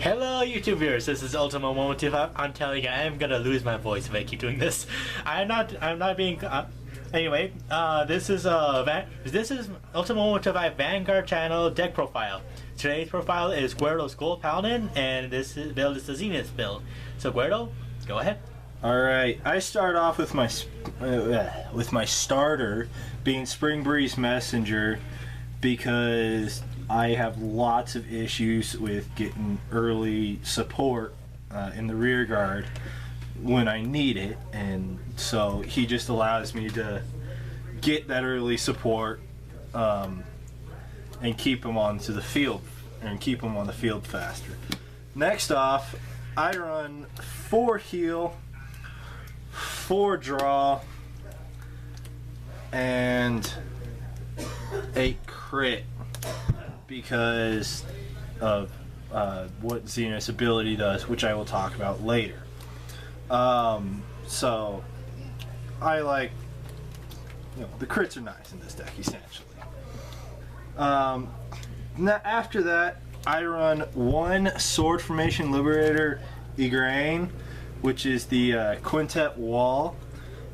Hello YouTube viewers, this is Ultima 125. I'm telling you, I am gonna lose my voice if I keep doing this. I'm not being, anyway, this is Ultima 125 Vanguard channel deck profile. Today's profile is Guerdo's Gold Paladin, and this build is the Zenith build. So Guerdo, go ahead. Alright, I start off with my starter being Spring Breeze Messenger because I have lots of issues with getting early support in the rear guard when I need it, and so he just allows me to get that early support and keep him onto the field, and keep him on the field faster. Next off, I run 4 heal, 4 draw, and 8 crit because of what Zenith's ability does, which I will talk about later. So I like, the crits are nice in this deck essentially. Now after that, I run 1 Sword Formation Liberator Igraine, which is the Quintet Wall,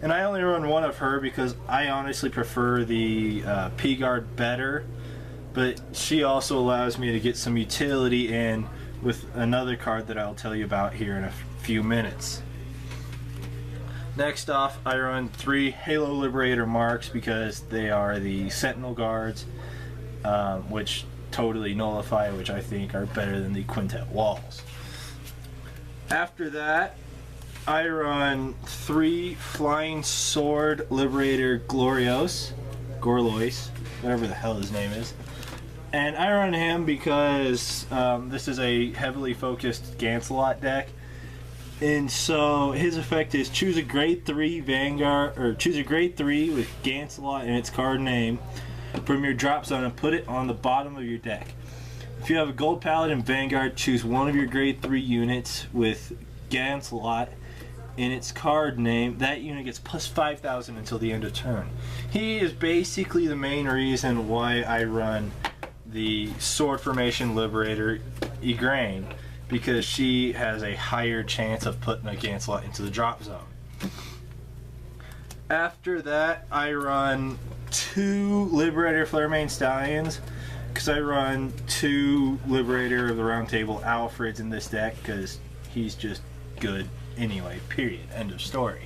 and I only run 1 of her because I honestly prefer the P-Guard better, but she also allows me to get some utility in with another card that I'll tell you about here in a few minutes. Next off, I run 3 Halo Liberator Marks because they are the Sentinel Guards, which totally nullify, which I think are better than the Quintet Walls. After that, I run 3 Flying Sword Liberator Gorlois, whatever the hell his name is. And I run him because this is a heavily focused Gancelot deck. And so his effect is choose a grade 3 Vanguard, or choose a grade 3 with Gancelot in its card name from your drop zone and put it on the bottom of your deck. If you have a Gold Paladin Vanguard, choose one of your grade 3 units with Gancelot in its card name. That unit gets plus 5,000 until the end of turn. He is basically the main reason why I run the Sword Formation Liberator Igraine, because she has a higher chance of putting a Gancelot into the drop zone. After that, I run 2 Liberator Flaremane Stallions because I run 2 Liberator of the Round Table Alfreds in this deck because he's just good anyway, period, end of story.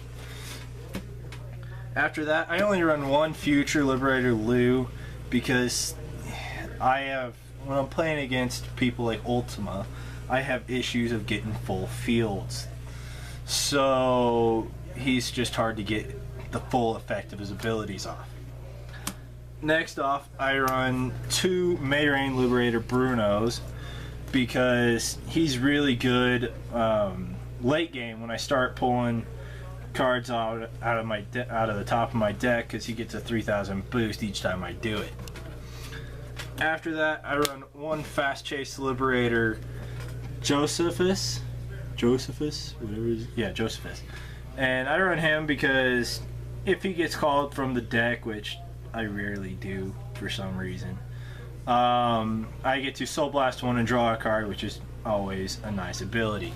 After that, I only run 1 Future Liberator Lou because when I'm playing against people like Ultima, I have issues of getting full fields. So he's just hard to get the full effect of his abilities off. Next off, I run 2 Mayrain Liberator Brunos because he's really good late game when I start pulling cards out of the top of my deck, because he gets a 3,000 boost each time I do it. After that, I run 1 Fast Chase Liberator Josephus, whatever it is. Yeah, Josephus. And I run him because if he gets called from the deck, which I rarely do for some reason, I get to Soul Blast 1 and draw a card, which is always a nice ability.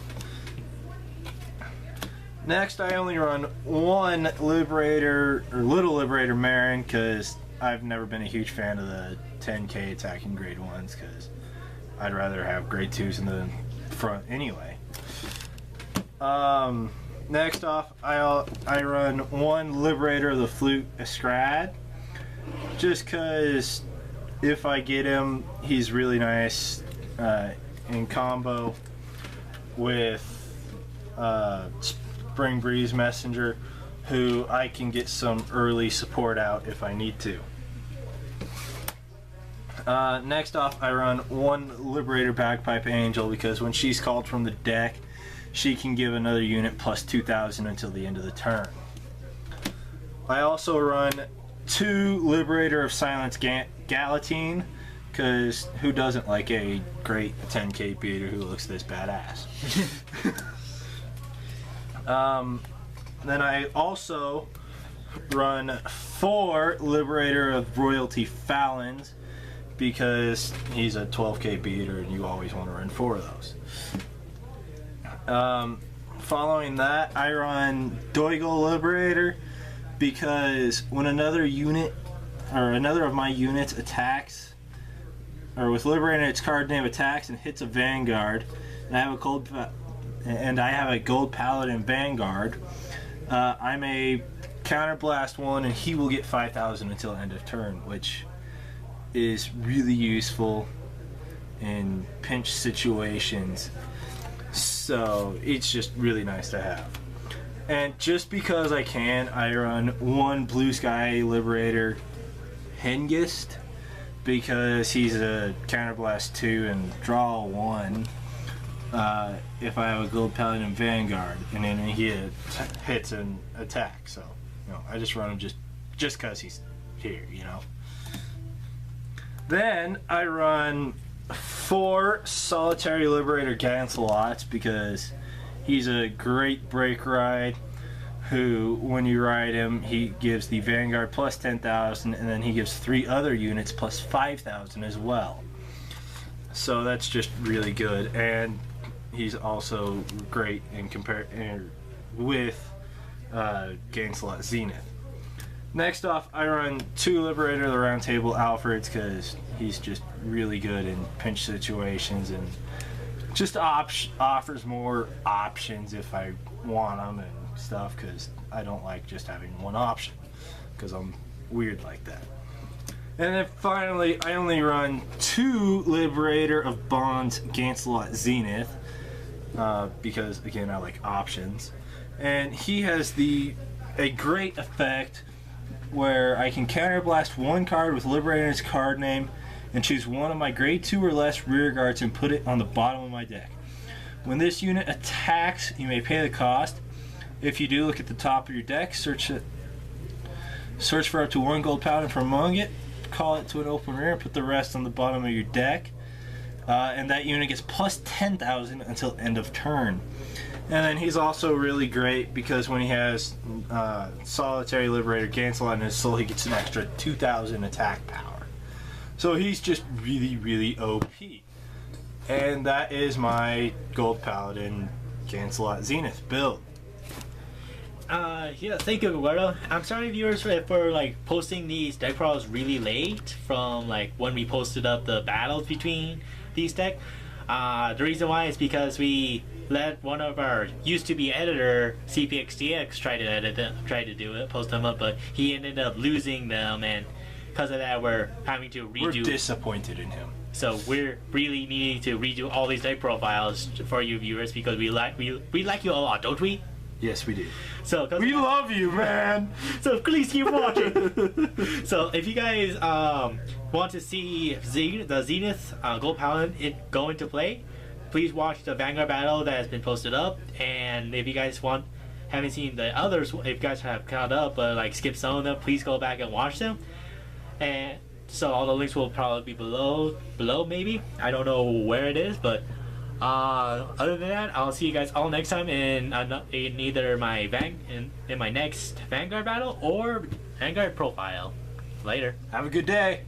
Next, I only run 1 Liberator, or Little Liberator Marin, because I've never been a huge fan of the 10k attacking grade 1s, because I'd rather have grade 2s in the front anyway. Next off, I run 1 Liberator of the Flute Escrad, just because if I get him, he's really nice in combo with Spring Breeze Messenger, who I can get some early support out if I need to. Next off, I run 1 Liberator Bagpipe Angel because when she's called from the deck, she can give another unit plus 2,000 until the end of the turn. I also run 2 Liberator of Silence Galatine, because who doesn't like a great 10k beater who looks this badass? Then I also run 4 Liberator of Royalty Falons because he's a 12k beater and you always want to run 4 of those. Following that, I run Doigle Liberator because when another unit or another of my units attacks, or with Liberator its card name attacks and hits a Vanguard, and I have a gold Paladin Vanguard, I may counterblast one and he will get 5,000 until end of turn, which is really useful in pinch situations. So it's just really nice to have. And just because I can, I run 1 Blue Sky Liberator Hengist because he's a counterblast 2 and draw 1 if I have a gold Paladin Vanguard, and then he hits an attack. So, you know, I just run him just because he's here, you know. Then I run 4 Solitary Liberator Gancelots because he's a great break ride who, when you ride him, he gives the Vanguard plus 10,000 and then he gives 3 other units plus 5,000 as well. So that's just really good, and he's also great in with Gancelot Zenith. Next off, I run 2 Liberator of the Round Table Alfreds because he's just really good in pinch situations and just offers more options if I want them and stuff, because I don't like just having one option because I'm weird like that. And then finally, I only run 2 Liberator of Bonds Gancelot Zenith because, again, I like options. And he has a great effect where I can counterblast 1 card with Liberator's card name and choose one of my grade 2 or less rear guards and put it on the bottom of my deck. When this unit attacks, you may pay the cost. If you do, look at the top of your deck, search for up to 1 gold paladin from among it, call it to an open rear, and put the rest on the bottom of your deck. And that unit gets plus 10,000 until end of turn. And then he's also really great because when he has Solitary Liberator Gancelot in his soul, he gets an extra 2,000 attack power. So he's just really, really OP. And that is my Gold Paladin Gancelot Zenith build. Yeah, thank you, Eduardo. I'm sorry, viewers, for like posting these deck files really late from like when we posted up the battles between these decks. The reason why is because we let one of our used-to-be editor, CPXDX, try to do it, post them up, but he ended up losing them, and because of that, we're having to redo. We're disappointed in him. So we're really needing to redo all these deck profiles for you viewers because we like you a lot, don't we? Yes, we do. So we love you, man. So please keep watching. So if you guys want to see the Zenith Gold Paladin go into play, please watch the Vanguard battle that has been posted up. And if you guys haven't seen the others, if you guys have caught up but like skip some of them, please go back and watch them. And so all the links will probably be below maybe. I don't know where it is, but other than that, I'll see you guys all next time in either my in my next Vanguard battle or Vanguard profile. Later. Have a good day.